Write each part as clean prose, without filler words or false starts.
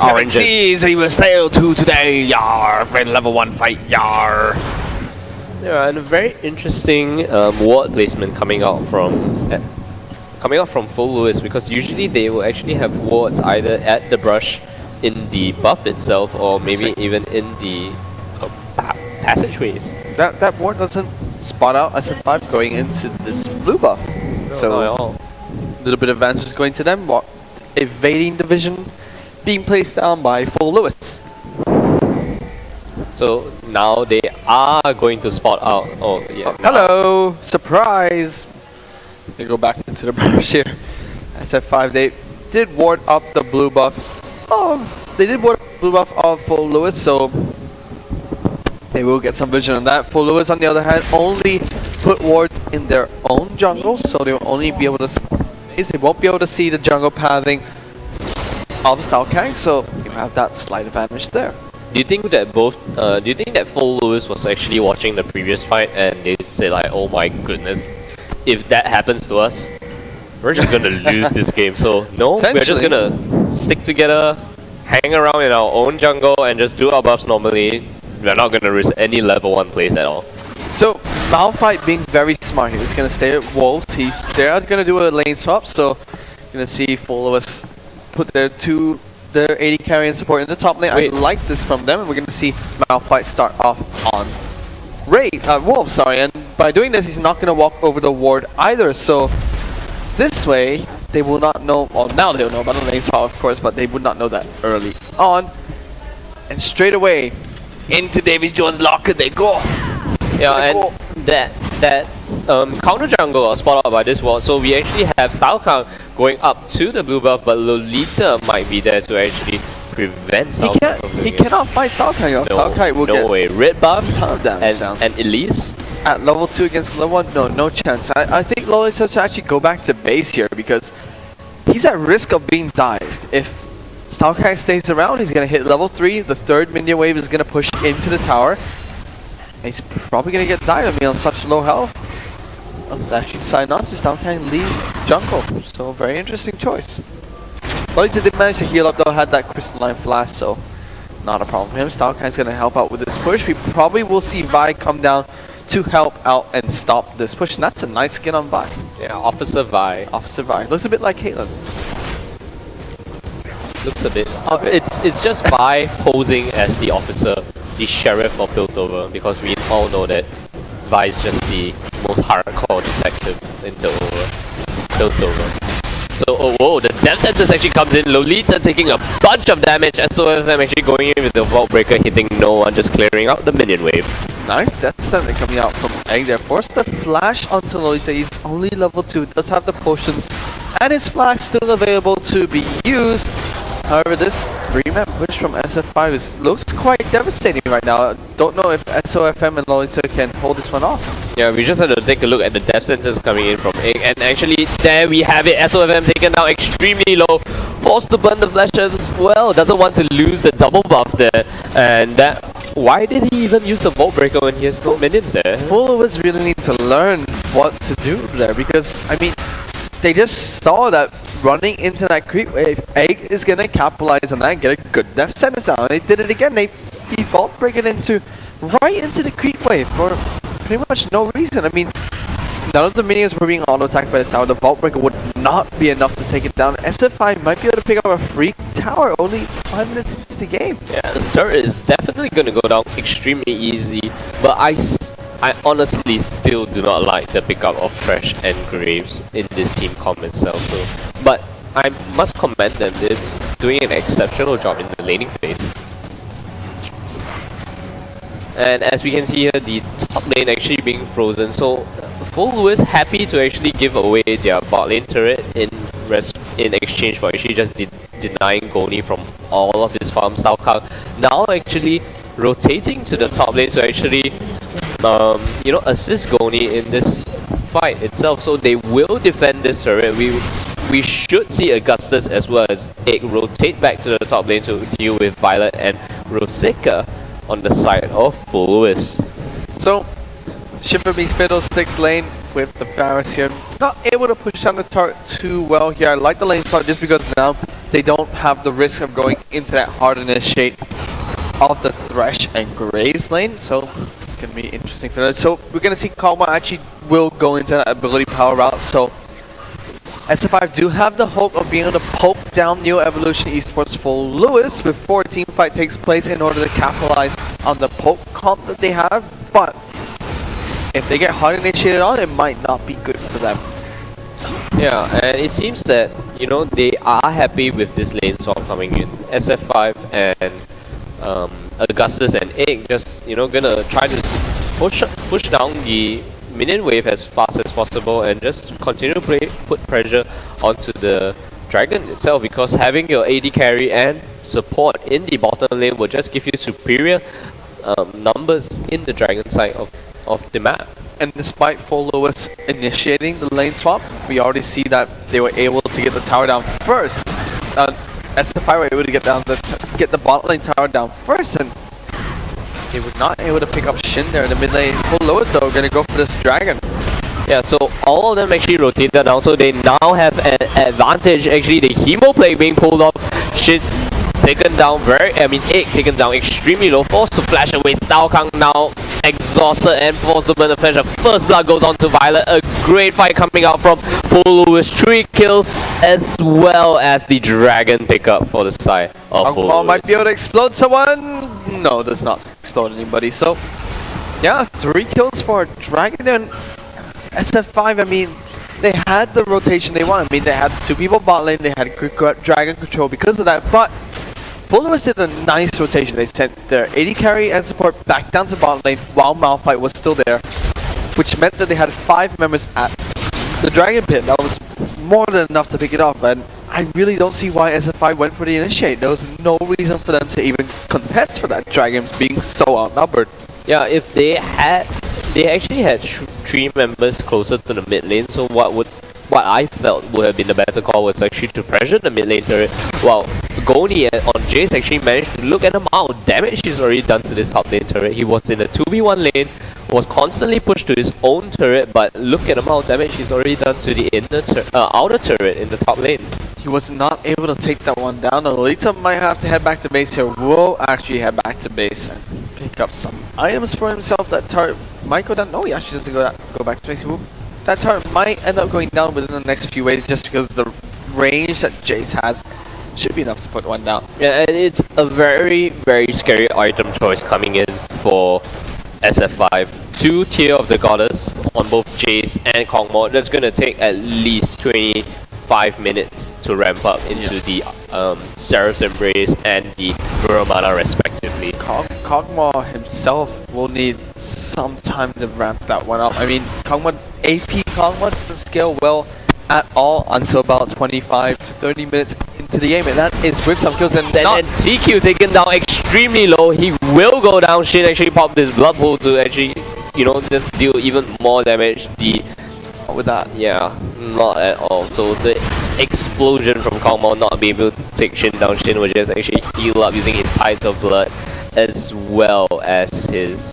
oranges. Seas we will sail to today, yar, for level 1 fight, yar. Yeah, and a very interesting ward placement coming out from Full Lewis, because usually they will actually have wards either at the brush in the buff itself or maybe even in the passageways. That ward doesn't spot out SF5 going into this blue buff. No, so not at all. A little bit of advantage going to them. Evading the vision being placed down by Full Lewis. So now they are going to spot out. Oh yeah. Hello! Surprise! They go back into the brush here. SF5, they did ward up the blue buff of Full Lewis, so they will get some vision on that. Full Lewis, on the other hand, only put wards in their own jungle, so they will only be able to they won't be able to see the jungle pathing of Stalkang, so you have that slight advantage there. Do you think that Full Lewis was actually watching the previous fight and they say like, oh my goodness, if that happens to us, we're just gonna lose this game? So no, we're just gonna stick together, hang around in our own jungle and just do our buffs normally. We're not gonna risk any level 1 plays at all. So Malphite being very smart here, he's gonna stay at Wolves. They're gonna do a lane swap, so you're gonna see Full Lewis put their AD carry and support in the top lane. Wait. I like this from them, and we're gonna see Malphite start off on Wolves, sorry, and by doing this he's not gonna walk over the ward either, so this way they will not know, well now they'll know about the lane swap of course, but they would not know that early on. And straight away into Davies Jones' locker they go. Yeah, and that counter jungle are spot out by this ward, so we actually have Style Count going up to the blue buff, but Lolita might be there to actually prevent Style Count from doing He cannot fight Style Count. No, Style Count will no get way. Red buff a ton of damage down. and Elise at level 2 against level 1, no chance. I think Lolita should actually go back to base here because he's at risk of being dived. If Style Count stays around, he's gonna hit level 3, the third minion wave is gonna push into the tower. He's probably gonna get dived. I mean, on such low health. That should decide not to. Stalkang leaves jungle, so very interesting choice. Lolita did manage to heal up though, had that crystalline flash, so not a problem for him. Stalkang's gonna help out with this push. We probably will see Vi come down to help out and stop this push, and that's a nice skin on Vi. Yeah, Officer Vi. Officer Vi. Looks a bit like Caitlyn. Looks a bit. It's just Vi posing as the officer, the sheriff of Piltover, because we all know that Vi is just the most hardcore detective in Piltover. So, oh whoa, the depth sentence actually comes in. Lolita taking a bunch of damage. SOFM actually going in with the Vault Breaker, hitting no one, just clearing out the minion wave. Nice death sentence coming out from Egg there. Forced the flash onto Lolita. He's only level 2, does have the potions, and his flash still available to be used. However, this 3-man push from SF5 looks quite devastating right now. Don't know if SOFM and Lolita can hold this one off. Yeah, we just had to take a look at the death sentence coming in from Egg, and actually there we have it. SOFM taken down extremely low, forced to burn the flash as well. Doesn't want to lose the double buff there, and that. Why did he even use the Vault Breaker when he has no minions there? Full Lewis really need to learn what to do there, because I mean, they just saw that running into that creep wave, Egg is gonna capitalize on that and get a good death sentence down. They did it again. They Vault Break it right into the creep wave for pretty much no reason. I mean, none of the minions were being auto-attacked by the tower. The Vault Breaker would not be enough to take it down. SF5 might be able to pick up a free tower only 5 minutes into the game. Yeah, the turret is definitely going to go down extremely easy, but I honestly still do not like the pickup of Fresh and Graves in this team comp itself. So, but I must commend them. They're doing an exceptional job in the laning phase. And as we can see here, the top lane actually being frozen. So Full Lewis happy to actually give away their bot lane turret in exchange for actually just denying Goni from all of his farm style count. Now actually rotating to the top lane to actually assist Goni in this fight itself. So they will defend this turret. We should see Augustus as well as Egg rotate back to the top lane to deal with Violet and Rosika on the side of Full Lewis. So Shiver being Fiddlesticks lane with the Varus here. Not able to push down the turret too well here. I like the lane start just because now they don't have the risk of going into that hard initiate of the Thresh and Graves lane, so it's gonna be interesting for that. So we're gonna see Kog'Maw actually will go into that ability power route, so SF5 do have the hope of being able to poke down Neo Evolution Esports Full Lewis before a team fight takes place in order to capitalize on the poke comp that they have, but if they get hard initiated on, it might not be good for them. Yeah, and it seems that, you know, they are happy with this lane swap coming in. SF5 and Augustus and Egg just, you know, gonna try to push down the minion wave as fast as possible and just continue to put pressure onto the Dragon itself, because having your AD carry and support in the bottom lane will just give you superior numbers in the Dragon side of the map. And despite Full Lewis initiating the lane swap, we already see that they were able to get the tower down first. SF5 were able to get the bot lane tower down first, and they were not able to pick up Shin there in the mid lane. Full Lewis though gonna go for this Dragon. Yeah, so all of them actually rotated down, so they now have an advantage. Actually, the Hemo play being pulled off. Shin taken down Egg taken down extremely low, forced to flash away. Staokang now exhausted and forced to burn the flash. First blood goes on to Violet. A great fight coming out from Full Lewis. 3 kills as well as the Dragon pickup for the side of Full Lewis. Might be able to explode someone. No, does not explode anybody. So yeah, 3 kills for Dragon. And SF5, I mean, they had the rotation they wanted. I mean, they had 2 people bot lane, they had Dragon control because of that, but Full Lewis did a nice rotation. They sent their AD carry and support back down to bot lane while Malphite was still there, which meant that they had 5 members at the Dragon pit. That was more than enough to pick it off, and I really don't see why SF5 went for the initiate. There was no reason for them to even contest for that Dragon being so outnumbered. Yeah, if they actually had 3 members closer to the mid lane, so what I felt would have been the better call was actually to pressure the mid lane turret. Well, Goni on Jace actually managed to look at the amount of damage he's already done to this top lane turret. He was in a 2v1 lane, was constantly pushed to his own turret, but look at the amount of damage he's already done to the outer turret in the top lane. He was not able to take that one down. Lolita might have to head back to base here. Will actually head back to base and pick up some items for himself. That turret might go down. No, he actually doesn't go back to base. That turret might end up going down within the next few waves just because the range that Jace has should be enough to put one down. Yeah, and it's a very, very scary item choice coming in for SF5. 2 Tear of the Goddess on both Jace and Kog'Maw. That's going to take at least 25 minutes to ramp up into the Seraph's Embrace and the Muramana respectively. Kog'Maw himself will need some time to ramp that one up. I mean, AP Kog'Maw doesn't scale well at all until about 25 to 30 minutes into the game, and that is with some kills. And TQ taken down extremely low. He will go down. Shin actually popped this blood pool to actually, you know, just deal even more damage. With that, yeah, not at all. So the explosion from Kog'Maw not being able to take Shin down. Shin will just actually heal up using his Tides of Blood as well as his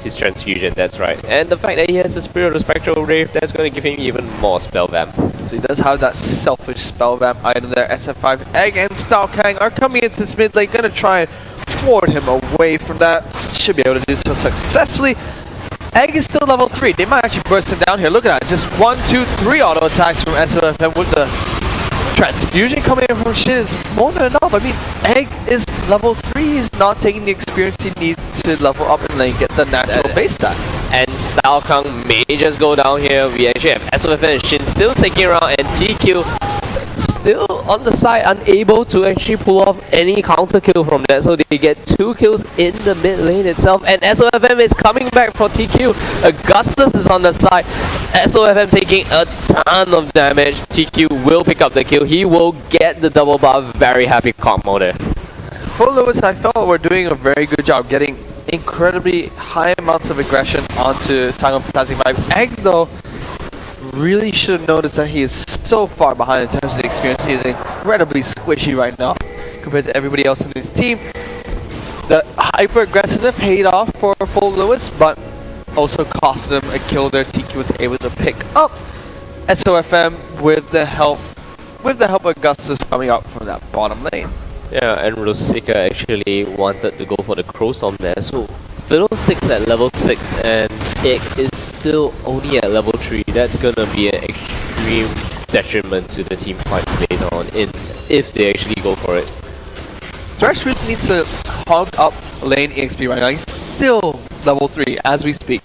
his transfusion, that's right. And the fact that he has the Spirit of the Spectral Wraith, that's going to give him even more spell vamp. So he does have that selfish spell vamp item there. SF5, Egg and Staokang are coming into this mid lane, gonna try and ward him away from that. Should be able to do so successfully. Egg is still level 3. They might actually burst him down here. Look at that. Just 1, 2, 3 auto attacks from SF5 with the transfusion coming in from Shin is more than enough. I mean, Egg is level 3. He's not taking the experience he needs to level up and lane, get the natural base stats. And Staokang may just go down here. We actually have SOFN and Shin still sticking around, and TQ still on the side, unable to actually pull off any counter kill from that. So they get 2 kills in the mid lane itself, and SOFM is coming back for TQ. Augustus is on the side. SOFM taking a ton of damage. TQ will pick up the kill. He will get the double buff. Very happy Kog'Maw there. For Lewis, I felt we're doing a very good job getting incredibly high amounts of aggression onto Saigon Fantastic 5. Egg though really should have noticed that he is so far behind in terms of the experience. He is incredibly squishy right now compared to everybody else in his team. The hyper aggressiveness paid off for Full Lewis, but also cost them a kill there. TQ was able to pick up SOFM with the help with the help of Augustus coming up from that bottom lane. Yeah, and Rosika actually wanted to go for the Crowstorm there, so Fiddlesticks at level 6 and Egg is still only at level 3. That's gonna be an extreme detriment to the team fights later on if they actually go for it. Thresh really needs to hog up lane EXP right now. He's still level 3 as we speak.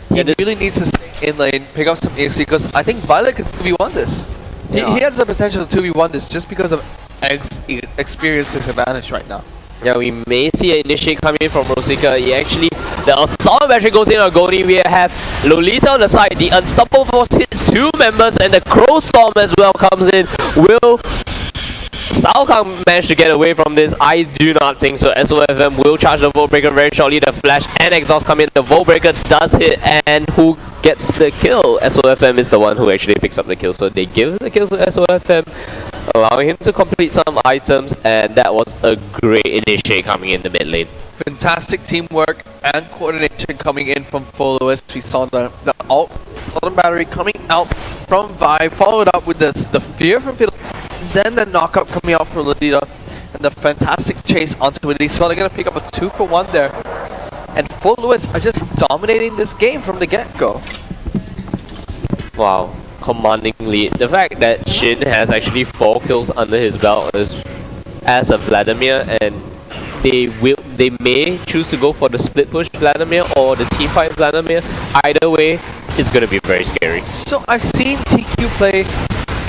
He really needs to stay in lane, pick up some EXP because I think Violet can 2v1 this. Yeah. He has the potential to 2v1 this just because of Egg's experience disadvantage right now. Yeah, we may see an initiate coming from Rosika. He actually, the assault battery goes in on Goni. We have Lolita on the side. The Unstoppable Force hits 2 members and the Crowstorm as well comes in. Will Saigon manage to get away from this? I do not think so. SOFM will charge the Volt Breaker very shortly. The Flash and Exhaust come in. The Volt Breaker does hit, and who gets the kill? SOFM is the one who actually picks up the kill. So they give the kill to SOFM, allowing him to complete some items, and that was a great initiate coming in the mid lane. Fantastic teamwork and coordination coming in from Full Lewis. We saw the ult battery coming out from Vi, followed up with the fear from Fiddle, then the knockup coming out from Lolita, and the fantastic chase onto Willie. So they're going to pick up a 2-for-1 there. And Full Lewis are just dominating this game from the get-go. Wow, commanding lead. The fact that Shin has actually 4 kills under his belt as a Vladimir, and they may choose to go for the split push Vladimir or the team fight Vladimir. Either way, it's gonna be very scary. So I've seen TQ play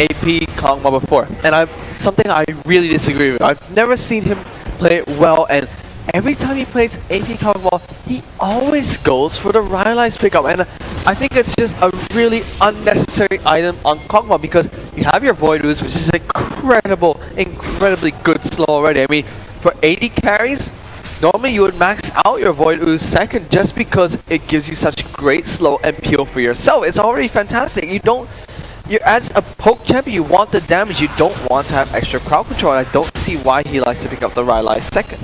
AP Kongma before, and something I really disagree with. I've never seen him play it well, and every time he plays AP Kongma, he always goes for the Rylai's pickup, and I think it's just a really unnecessary item on Kongma because you have your Void Ooze, which is incredibly good slow already. I mean, for 80 carries, normally you would max out your Void Ooze second just because it gives you such great slow and peel for yourself. It's already fantastic. You're as a poke champion, you want the damage, you don't want to have extra crowd control, and I don't see why he likes to pick up the Rylai second.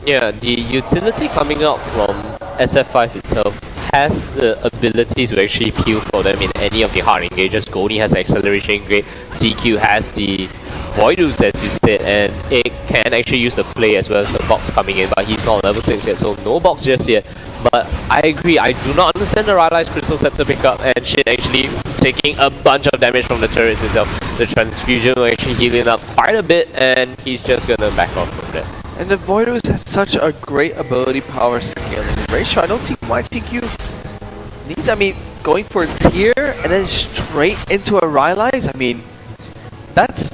Yeah, the utility coming out from SF5 itself has the ability to actually peel for them in any of the hard engages. Goni has acceleration grade, DQ has the Void Ooze as you said, and it can actually use the play as well as the box coming in, but he's not level 6 yet, so no box just yet. But I agree, I do not understand the Rylai's Crystal Scepter pickup, and Shin actually taking a bunch of damage from the turrets itself. The transfusion will actually healing up quite a bit, and he's just gonna back off from that. And the Void Ooze has such a great ability power scaling ratio. I don't see why TQ needs, going for a tier and then straight into a Rylai's. I mean, that's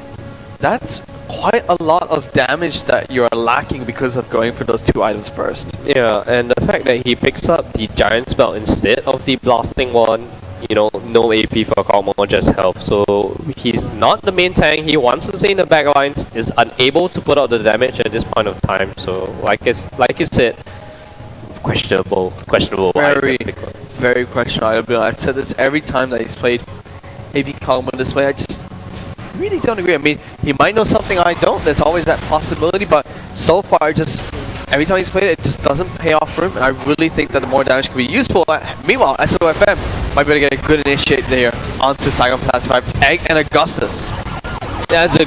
quite a lot of damage that you're lacking because of going for those 2 items first. Yeah, and the fact that he picks up the Giant Spell instead of the blasting one, you know, no AP for Kongma, just health. So he's not the main tank, he wants to stay in the back lines, is unable to put out the damage at this point of time. So like you said, questionable very questionable. I've said this every time that he's played AP Kongma this way. I just really don't agree. I mean, he might know something I don't, there's always that possibility, but so far just every time he's played it, it just doesn't pay off for him, and I really think that the more damage could be useful. Meanwhile, SOFM might be able to get a good initiate there onto Saigon +5, Egg and Augustus. That's a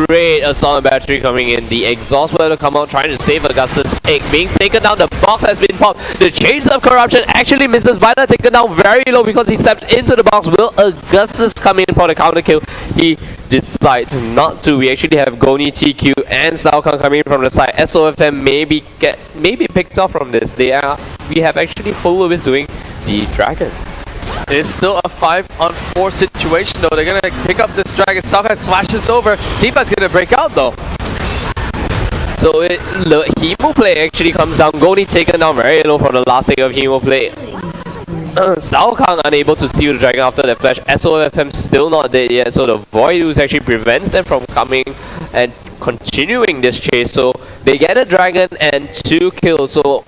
great assault battery coming in. The exhaust will come out trying to save Augustus. Egg being taken down. The box has been popped. The Chains of Corruption actually misses. Violet taken down very low because he stepped into the box. Will Augustus come in for the counter kill? He decides not to. We actually have Goni, TQ, and Saigon coming in from the side. SOFM maybe picked off from this. We have actually Full Lewis doing the Dragon. It's still a 5-on-4 situation though. They're gonna pick up this Dragon. Stalker slashes over. Tifa's gonna break out though. So the Hemo play actually comes down. Goni taken down very low from the last take of Hemo play. Saigon unable to steal the Dragon after that flash. SOFM still not dead yet, so the Void Ooze actually prevents them from coming and continuing this chase. So they get a Dragon and 2 kills. So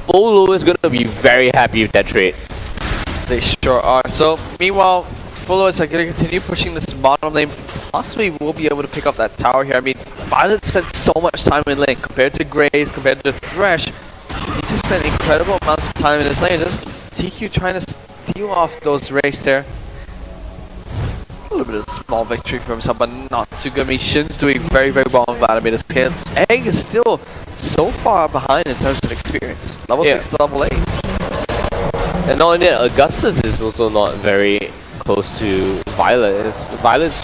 Full Lewis is gonna be very happy with that trade. They sure are. So meanwhile, Full Lewis are going to continue pushing this bottom lane. Possibly will be able to pick up that tower here. I mean, Violet spent so much time in lane compared to Graves, compared to Thresh. He just spent incredible amounts of time in this lane. Just TQ trying to steal off those race there. a little bit of small victory for himself, but not too good. I mean, Shin's doing very, very well on Vladimir. Egg is still so far behind in terms of experience. Level 6 to level 8. And not only that, Augustus is also not very close to Violet. Violet's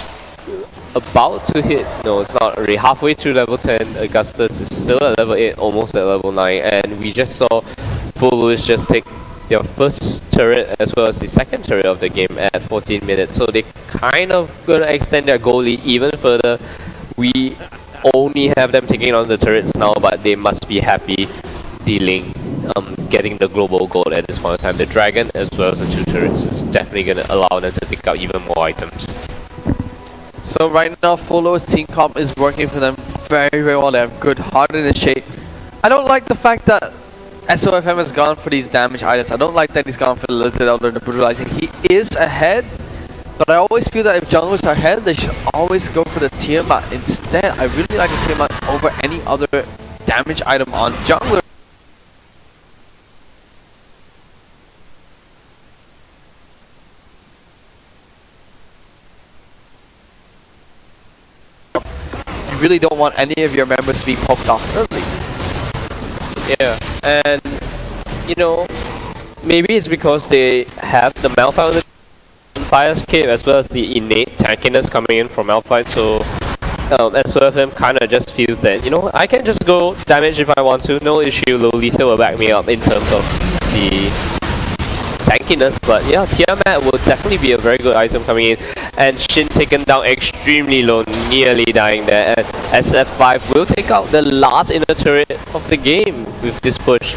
about to hit, no, it's not already halfway through level 10. Augustus is still at level 8, almost at level 9. And we just saw Full Lewis just take their first turret as well as the second turret of the game at 14 minutes. So they kind of gonna extend their goal lead even further. We only have them taking on the turrets now, but they must be happy dealing, getting the global gold at this point in time. The dragon as well as the 2 turrets is definitely gonna allow them to pick up even more items. So right now, Full Lewis team comp is working for them very, very well. They have good hard initiate. I don't like the fact that SOFM has gone for these damage items. I don't like that he's gone for the Lizard Elder and the Brutalizing. He is ahead, but I always feel that if junglers are ahead, they should always go for the Tiamat instead. I really like the Tiamat over any other damage item on jungler. You really don't want any of your members to be poked off early. Yeah, and you know, maybe it's because they have the Malphite Fire's Cape as well as the innate tankiness coming in from Malphite, so SOFM kind of just feels that, you know, I can just go damage if I want to, no issue, Lolita will back me up in terms of the tankiness, but yeah, Tiamat will definitely be a very good item coming in. And Shin taken down extremely low, nearly dying there. And SF5 will take out the last inner turret of the game with this push.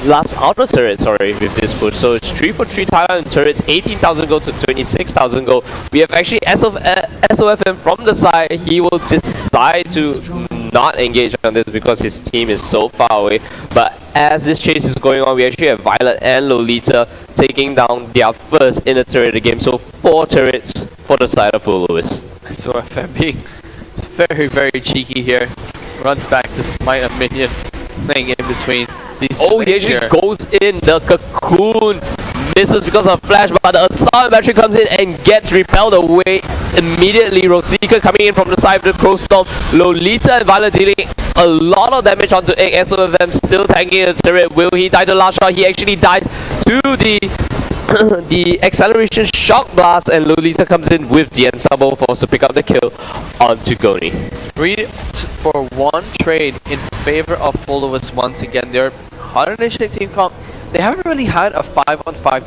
Last outer turret, sorry, with this push. So it's 3 for 3 Thailand turrets, 18,000 gold to 26,000 gold. We have actually SOFM from the side. He will decide to not engage on this because his team is so far away. But as this chase is going on, we actually have Violet and Lolita taking down their first inner turret of the game. So 4 turrets for the side of Full Lewis. SOFM being very, very cheeky here. Runs back to smite a minion, playing in between. Oh, he actually goes in the cocoon, misses because of flash, but the assault battery comes in and gets repelled away immediately. Rosika coming in from the side of the Crow Storm. Lolita and Violet dealing a lot of damage onto Egg. SOFM still tanking the turret. Will he die to the last shot? He actually dies to the acceleration shock blast, and Lolita comes in with the ensemble force to pick up the kill onto Goni. 3 for 1 trade in favor of Full Lewis once again. Their hard initiate team comp, they haven't really had a 5-on-5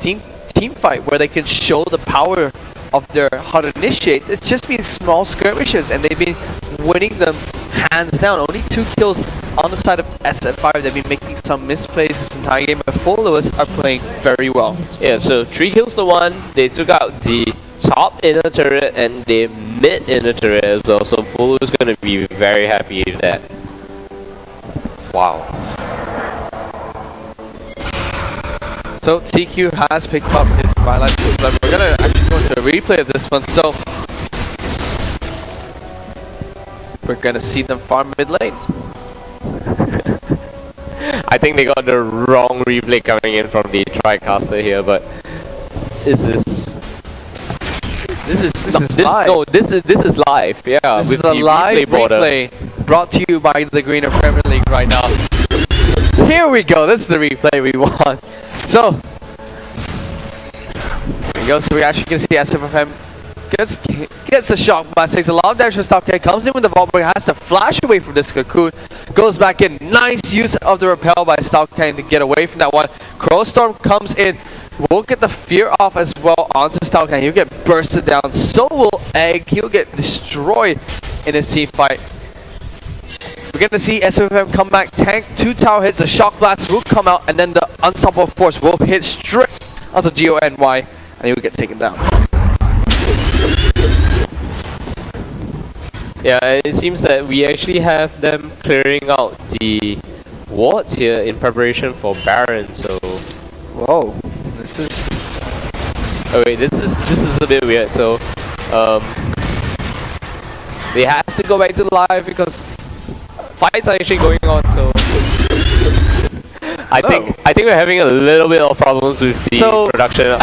team fight where they can show the power of their hard initiate. It's just been small skirmishes and they've been winning them hands down. Only 2 kills on the side of SF5. They've been making some misplays this entire game, but Full Lewis are playing very well. Yeah, so 3 kills to 1. They took out the top inner turret and the mid inner turret as well. So Full Lewis is going to be very happy with that. Wow. So TQ has picked up his Violet, but we're going to actually go into a replay of this one. So we're going to see them farm mid lane. I think they got the wrong replay coming in from the TriCaster here, but this is live. No, this is live. Yeah, this with is a the live replay brought to you by the Greener Premier League right now. Here we go. This is the replay we want. So here we go. So we actually can see SFFM gets the shock blast, takes a lot of damage from Stopcat, comes in with the vault break, has to flash away from this cocoon, goes back in. Nice use of the repel by Stopcat to get away from that one. Crowstorm comes in, will get the fear off as well onto Stopcat. He'll get bursted down, so will Egg. He'll get destroyed in his team fight. We're going to see SFM come back, tank 2 tower hits, the shock blast will come out, and then the unstoppable force will hit straight onto GONY, and he will get taken down. Yeah, it seems that we actually have them clearing out the wards here in preparation for Baron. So, whoa, this is. Oh wait, this is a bit weird. So, they have to go back to live because fights are actually going on. So, I think we're having a little bit of problems with the production,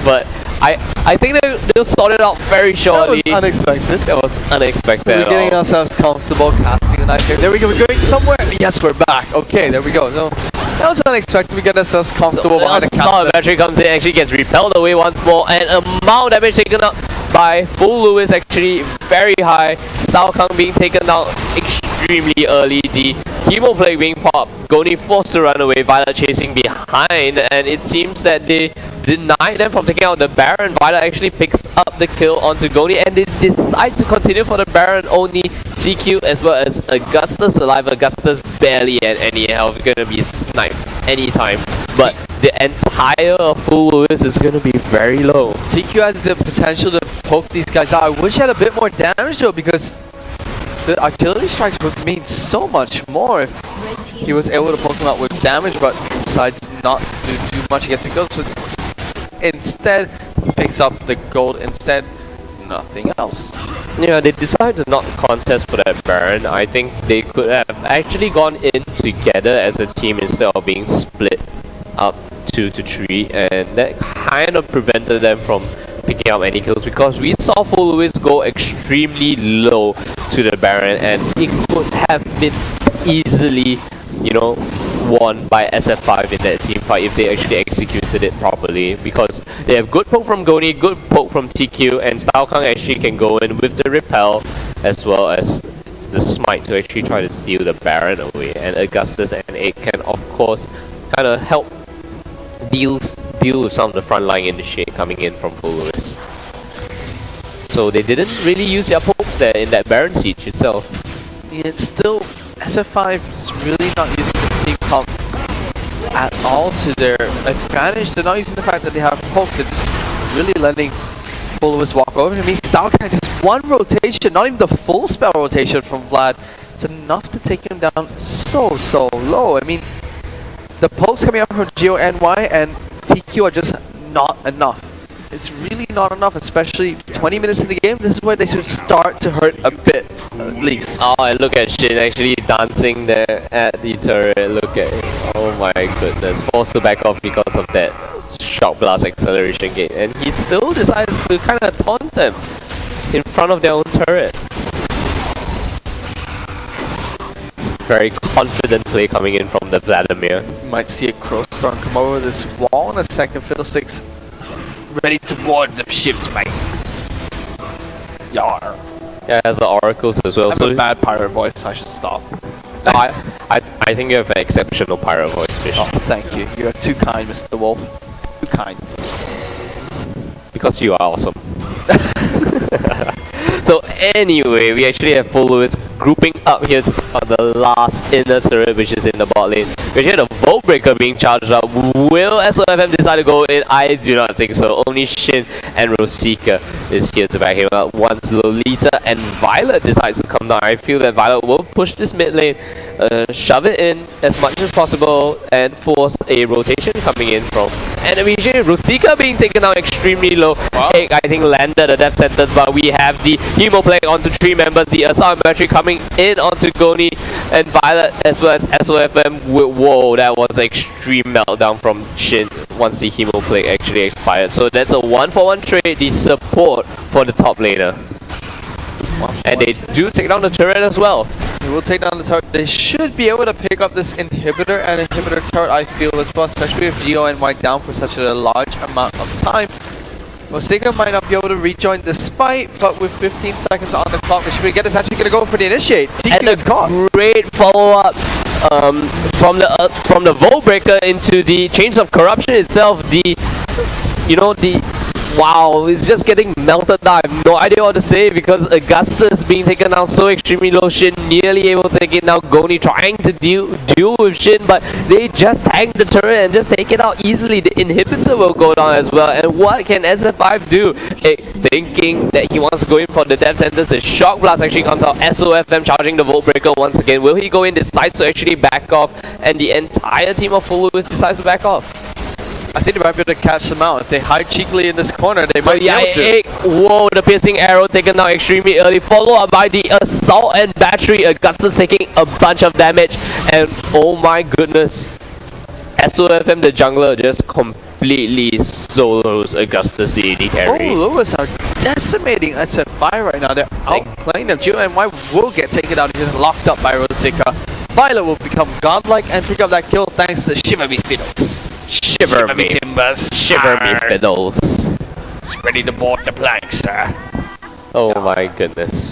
but I think they'll sort it out very shortly. That was unexpected. That was unexpected. We're getting ourselves comfortable, casting a knife here. There we go, we're going somewhere. Yes, we're back. Okay, there we go. So that was unexpected. We get ourselves comfortable behind the counter. Battery comes in, actually gets repelled away once more, and amount of damage taken out by Full Lewis actually very high. Style Kang being taken down extremely early. The Chemo Plague being popped. Goni forced to run away. Violet chasing behind, and it seems that they deny them from taking out the Baron. Violet actually picks up the kill onto Goni, and they decide to continue for the Baron. Only TQ as well as Augustus alive. Augustus barely at any health, gonna be sniped anytime. But the entire Full Lewis is gonna be very low. TQ has the potential to poke these guys out. I wish he had a bit more damage though, because the artillery strikes would mean so much more if he was able to poke them out with damage, but decides not to do too much against the gold. So instead, picks up the gold instead, nothing else. Yeah, they decided to not contest for that Baron. I think they could have actually gone in together as a team instead of being split up 2 to 3, and that kind of prevented them from picking up any kills, because we saw Full Lewis go extremely low to the Baron, and it could have been easily, you know, won by SF5 in that team fight if they actually executed it properly, because they have good poke from Goni, good poke from TQ, and Style Kang actually can go in with the repel as well as the smite to actually try to steal the Baron away, and Augustus and 8 can of course kind of help deal with some of the frontline initiate coming in from Full Lewis. So they didn't really use their pokes there in that Baron siege itself. Yeah, it's still, SF5 is really not using the team comp at all to their advantage. They're not using the fact that they have pokes, they're just really letting Full Lewis walk over. I mean, Style Kang, just one rotation, not even the full spell rotation from Vlad, it's enough to take him down so low. I mean, the pokes coming out from GONY and TQ are just not enough. It's really not enough, especially 20 minutes in the game. This is where they should start to hurt a bit, at least. Oh, and look at Shin actually dancing there at the turret. Look at it. Oh my goodness. Forced to back off because of that shock blast acceleration gate. And he still decides to kind of taunt them in front of their own turret. Very confident play coming in from the Vladimir. You might see a Crow Storm come over this wall in a second. Fiddlesticks ready to board the ships, mate. Yar. Yeah, has the oracles as well. I have a bad pirate voice, I should stop. I think you have an exceptional pirate voice, Fish. Oh, thank you. You are too kind, Mr. Wolf. Too kind. Because you are awesome. So anyway, we actually have Full Lewis grouping up here on the last inner turret, which is in the bot lane. We actually have the Volt Breaker being charged up. Will SOFM decide to go in? I do not think so. Only Shin and Rosika is here to back him up. Once Lolita and Violet decides to come down, I feel that Violet will push this mid lane, shove it in as much as possible, and force a rotation coming in from. And we see Rosika being taken down extremely low. Wow. Egg, I think, landed a death sentence, but we have the Hemo Plague onto 3 members, the Assault Battery coming in onto Goni and Violet as well as SOFM. Whoa, that was an extreme meltdown from Shin once the Hemo Plague actually expired. So that's a 1-for-1 trade, the support for the top laner. And they do take down the turret as well. They will take down the turret. They should be able to pick up this inhibitor and inhibitor turret, I feel, as well, especially if GONY down for such a large amount of time. Mosega might not be able to rejoin this fight, but with 15 seconds on the clock, they should be it's actually going to go for the initiate. TQ and is caught. Great follow-up from the Volt Breaker into the Chains of Corruption itself. Wow, it's just getting melted down. I have no idea what to say, because Augustus being taken down so extremely low. Shin nearly able to take it now. Goni trying to deal with Shin, but they just tank the turret and just take it out easily. The inhibitor will go down as well. And what can SF5 do? Thinking that he wants to go in for the death sentence, the shock blast actually comes out. SOFM charging the Volt Breaker once again. Will he go in? Decides to actually back off, and the entire team of Full Lewis decides to back off. I think they might be able to catch them out. If they hide cheekily in this corner, they might be able to. Whoa, the piercing arrow taken down extremely early, followed up by the assault and battery. Augustus taking a bunch of damage, and oh my goodness, SOFM the jungler just completely solos Augustus the AD carry. Lewis are decimating SF5 right now. They're outplaying them. GONY will get taken out. He's locked up by Rosika. Violet will become godlike and pick up that kill thanks to Shiver Me Fiddles. Shiver me timbers, shiver me fiddles. Ready to board the plank, sir. Oh my goodness.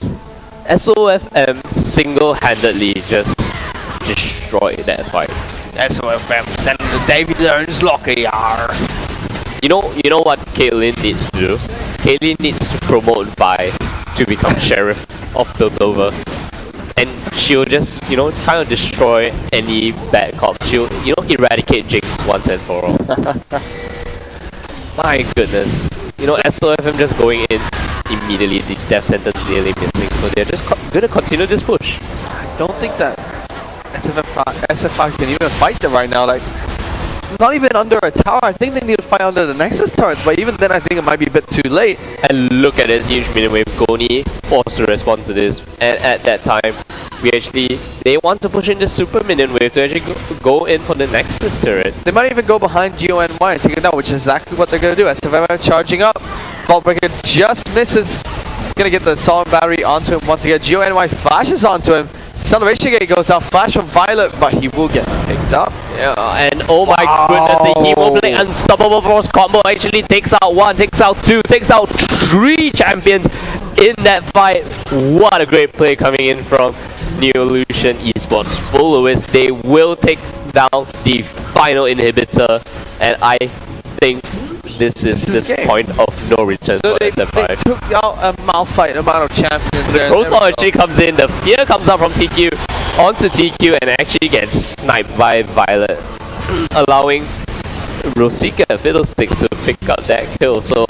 SOFM single-handedly just destroyed that fight. SOFM send the David Learns Locker, yar. You know what Caitlyn needs to do? Caitlyn needs to promote Vi to become sheriff of Piltover. And she'll just, kind of destroy any bad cops. She'll, eradicate Jinx once and for all. My goodness. SOFM just going in immediately, the death sentence nearly missing. So they're just gonna continue this push. I don't think that SF5 can even fight them right now. Like, not even under a tower. I think they need to fight under the Nexus turrets, but even then I think it might be a bit too late. And look at this huge minion wave. Goni forced to respond to this. And at that time, they want to push in this super minion wave to actually go in for the Nexus turret. They might even go behind GONY and take it down, which is exactly what they're going to do. SF5 charging up. Vault Breaker just misses. Gonna get the solid battery onto him once again. GONY flashes onto him. Celebration Gate goes out, flash from Violet, but he will get picked up. Yeah, and oh my goodness, the Hemo Blade Unstoppable Force combo actually takes out 1, takes out 2, takes out 3 champions in that fight. What a great play coming in from Neolution Esports. Full Lewis, they will take down the final inhibitor, and I think this is this point of no return so for SF5. They took out a Malphite amount of champions there. Rosal actually comes in, the fear comes out from TQ onto TQ and actually gets sniped by Violet, allowing Rosika Fiddlesticks to pick up that kill. So,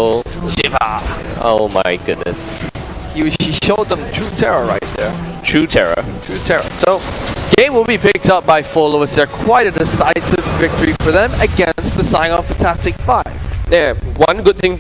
Shiva! Oh my goodness. She showed them true terror right there. True terror. True terror. So, game will be picked up by Full Lewis there. Quite a decisive victory for them against the Saigon Fantastic 5. Yeah, one good thing